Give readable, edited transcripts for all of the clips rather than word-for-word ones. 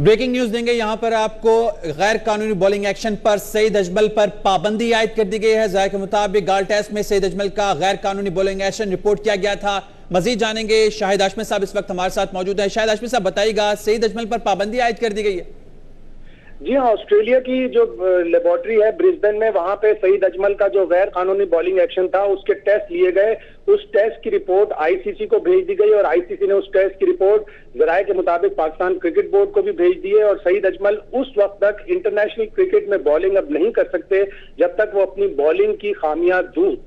Breaking news देंगे यहां पर आपको। गैर कानूनी बॉलिंग एक्शन पर सईद अजमल पर पाबंदी आयद कर दी गई है। जायका के मुताबिक गाल टेस्ट में सईद अजमल का गैर कानूनी बॉलिंग एक्शन रिपोर्ट किया गया था। मजीद जानेंगे, शाहिद हाशमी साहब इस वक्त हमारे साथ मौजूद है। शाहिद हाशमी साहब बताइएगा, सईद अजमल पर पाबंदी आयद कर दी गई है। जी हाँ, ऑस्ट्रेलिया की जो लेबोरेटरी है ब्रिस्बेन में, वहां पे सईद अजमल का जो गैर कानूनी बॉलिंग एक्शन था उसके टेस्ट लिए गए। उस टेस्ट की रिपोर्ट आईसीसी को भेज दी गई और आईसीसी ने उस टेस्ट की रिपोर्ट जराये के मुताबिक पाकिस्तान क्रिकेट बोर्ड को भी भेज दी है। और सईद अजमल उस वक्त तक इंटरनेशनल क्रिकेट में बॉलिंग अब नहीं कर सकते जब तक वो अपनी बॉलिंग की खामियां दूर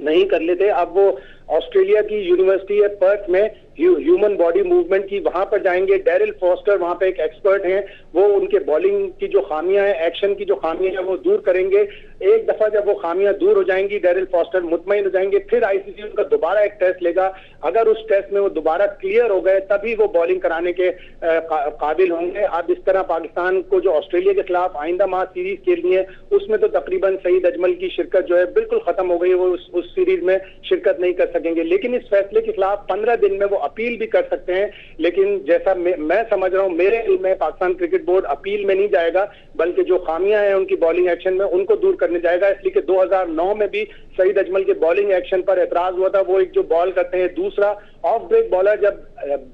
नहीं कर लेते। अब वो ऑस्ट्रेलिया की यूनिवर्सिटी है पर्थ में ह्यूमन बॉडी मूवमेंट की, वहां पर जाएंगे। डेरिल फॉस्टर वहां पे एक एक्सपर्ट हैं, वो उनके बॉलिंग की जो खामियां हैं, एक्शन की जो खामियां हैं वो दूर करेंगे। एक दफा जब वो खामियां दूर हो जाएंगी, डेरिल फॉस्टर मुतमईन हो जाएंगे, फिर आईसीसी उनका दोबारा एक टेस्ट लेगा। अगर उस टेस्ट में वो दोबारा क्लियर हो गए तभी वो बॉलिंग कराने के काबिल होंगे। अब इस तरह पाकिस्तान को जो ऑस्ट्रेलिया के खिलाफ आइंदा माह सीरीज खेलनी है उसमें तो तकरीबन सईद अजमल की शिरकत जो है बिल्कुल खत्म हो गई है, वो उस सीरीज में शिरकत नहीं कर सकेंगे। लेकिन इस फैसले के खिलाफ 15 दिन में वो अपील भी कर सकते हैं। लेकिन जैसा मैं समझ रहा हूं, मेरे इल्म में पाकिस्तान क्रिकेट बोर्ड अपील में नहीं जाएगा, बल्कि जो खामियां हैं उनकी बॉलिंग एक्शन में उनको दूर करने जाएगा। इसलिए कि 2009 में भी सईद अजमल के बॉलिंग एक्शन पर एतराज हुआ था। वो एक जो बॉल करते हैं, दूसरा ऑफ ब्रेक बॉलर जब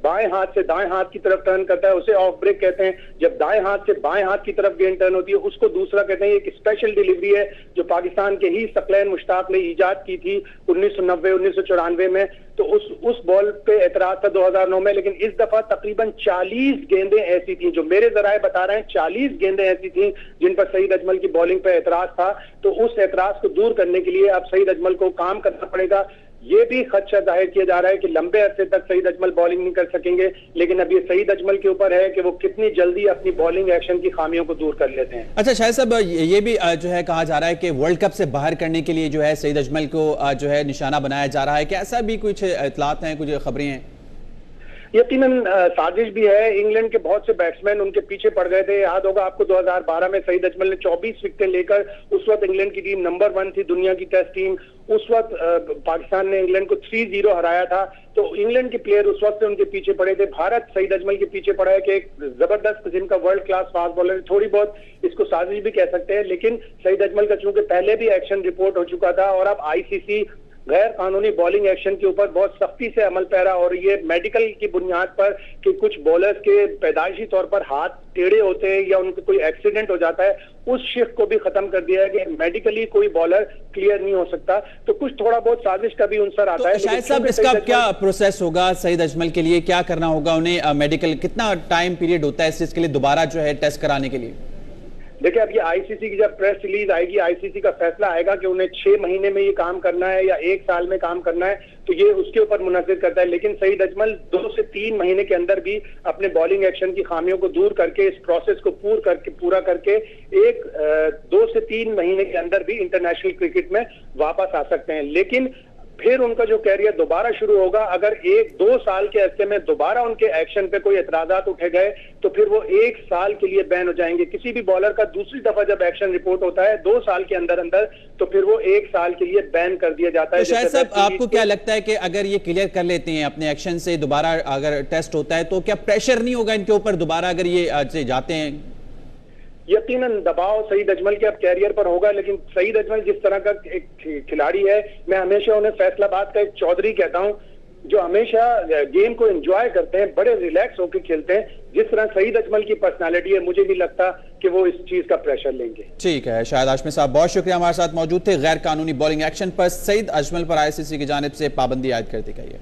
बाएं हाथ से दाएं हाथ की तरफ टर्न करता है उसे ऑफ ब्रेक कहते हैं। जब दाएं हाथ से बाएं हाथ की तरफ गेंद टर्न होती है उसको दूसरा कहते हैं। एक स्पेशल डिलीवरी है जो पाकिस्तान के ही सकलैन मुश्ताक ने ईजाद की थी 1990-1994 में। तो उस बॉल पे एतराज था 2009 में। लेकिन इस दफा तकरीबन 40 गेंदें ऐसी थी, जो मेरे जराए बता रहे हैं 40 गेंदें ऐसी थी जिन पर सईद अजमल की बॉलिंग पे एतराज था। तो उस एतराज को दूर करने के लिए अब सईद अजमल को काम करना पड़ेगा। ये भी खदशा जाहिर किया जा रहा है कि लंबे अरसे तक सईद अजमल बॉलिंग नहीं कर सकेंगे। लेकिन अब ये सईद अजमल के ऊपर है कि वो कितनी जल्दी अपनी बॉलिंग एक्शन की खामियों को दूर कर लेते हैं। अच्छा शाहिद साहब, ये भी जो है कहा जा रहा है कि वर्ल्ड कप से बाहर करने के लिए जो है सईद अजमल को जो है निशाना बनाया जा रहा है। क्या ऐसा भी कुछ इतलात हैं, कुछ खबरें हैं? यकीनन साजिश भी है। इंग्लैंड के बहुत से बैट्समैन उनके पीछे पड़ गए थे। याद होगा आपको 2012 में सईद अजमल ने 24 विकेटें लेकर, उस वक्त इंग्लैंड की टीम नंबर 1 थी दुनिया की टेस्ट टीम। उस वक्त पाकिस्तान ने इंग्लैंड को 3-0 हराया था। तो इंग्लैंड के प्लेयर उस वक्त से उनके पीछे पड़े थे। भारत सईद अजमल के पीछे पड़ा है कि एक जबरदस्त किस्म का वर्ल्ड क्लास फास्ट बॉलर है। थोड़ी बहुत इसको साजिश भी कह सकते हैं। लेकिन सईद अजमल का चूंकि पहले भी एक्शन रिपोर्ट हो चुका था और अब आईसीसी गैर कानूनी बॉलिंग एक्शन के ऊपर बहुत सख्ती से अमल पैरा हो रही है, मेडिकल की बुनियाद पर कि कुछ बॉलर्स के पैदाइशी तौर पर हाथ टेढ़े होते हैं या उनको कोई एक्सीडेंट हो जाता है, उस शिक को भी खत्म कर दिया है कि मेडिकली कोई बॉलर क्लियर नहीं हो सकता। तो कुछ थोड़ा बहुत साजिश का भी उनसर आता है। शायद साहब इसका क्या प्रोसेस होगा सईद अजमल के लिए, क्या करना होगा उन्हें? मेडिकल कितना टाइम पीरियड होता है इस चीज के लिए दोबारा जो है टेस्ट कराने के लिए? देखिए, अब ये आईसीसी की जब प्रेस रिलीज आएगी, आईसीसी का फैसला आएगा कि उन्हें 6 महीने में ये काम करना है या 1 साल में काम करना है, तो ये उसके ऊपर मुनज़्ज़र करता है। लेकिन सईद अजमल 2 से 3 महीने के अंदर भी अपने बॉलिंग एक्शन की खामियों को दूर करके, इस प्रोसेस को पूरा करके 2 से 3 महीने के अंदर भी इंटरनेशनल क्रिकेट में वापस आ सकते हैं। लेकिन फिर उनका जो कैरियर दोबारा शुरू होगा, अगर 1-2 साल के अरसे में दोबारा उनके एक्शन पे कोई एतराजात उठे गए तो फिर वो 1 साल के लिए बैन हो जाएंगे। किसी भी बॉलर का दूसरी दफा जब एक्शन रिपोर्ट होता है 2 साल के अंदर तो फिर वो 1 साल के लिए बैन कर दिया जाता है। तो शायद साहब आपको क्या लगता है कि अगर ये क्लियर कर लेते हैं अपने एक्शन से, दोबारा अगर टेस्ट होता है तो क्या प्रेशर नहीं होगा इनके ऊपर दोबारा अगर ये जाते हैं? यकीनन दबाव सईद अजमल के अब कैरियर पर होगा। लेकिन सईद अजमल जिस तरह का एक खिलाड़ी है, मैं हमेशा उन्हें फैसलाबाद का एक चौधरी कहता हूं, जो हमेशा गेम को एंजॉय करते हैं, बड़े रिलैक्स होकर खेलते हैं। जिस तरह सईद अजमल की पर्सनालिटी है, मुझे नहीं लगता कि वो इस चीज का प्रेशर लेंगे। ठीक है, शाहिद हाशमी साहब बहुत शुक्रिया, हमारे साथ मौजूद थे। गैर कानूनी बॉलिंग एक्शन पर सईद अजमल पर आईसीसी की जानिब से पाबंदी आयद कर दी गई है।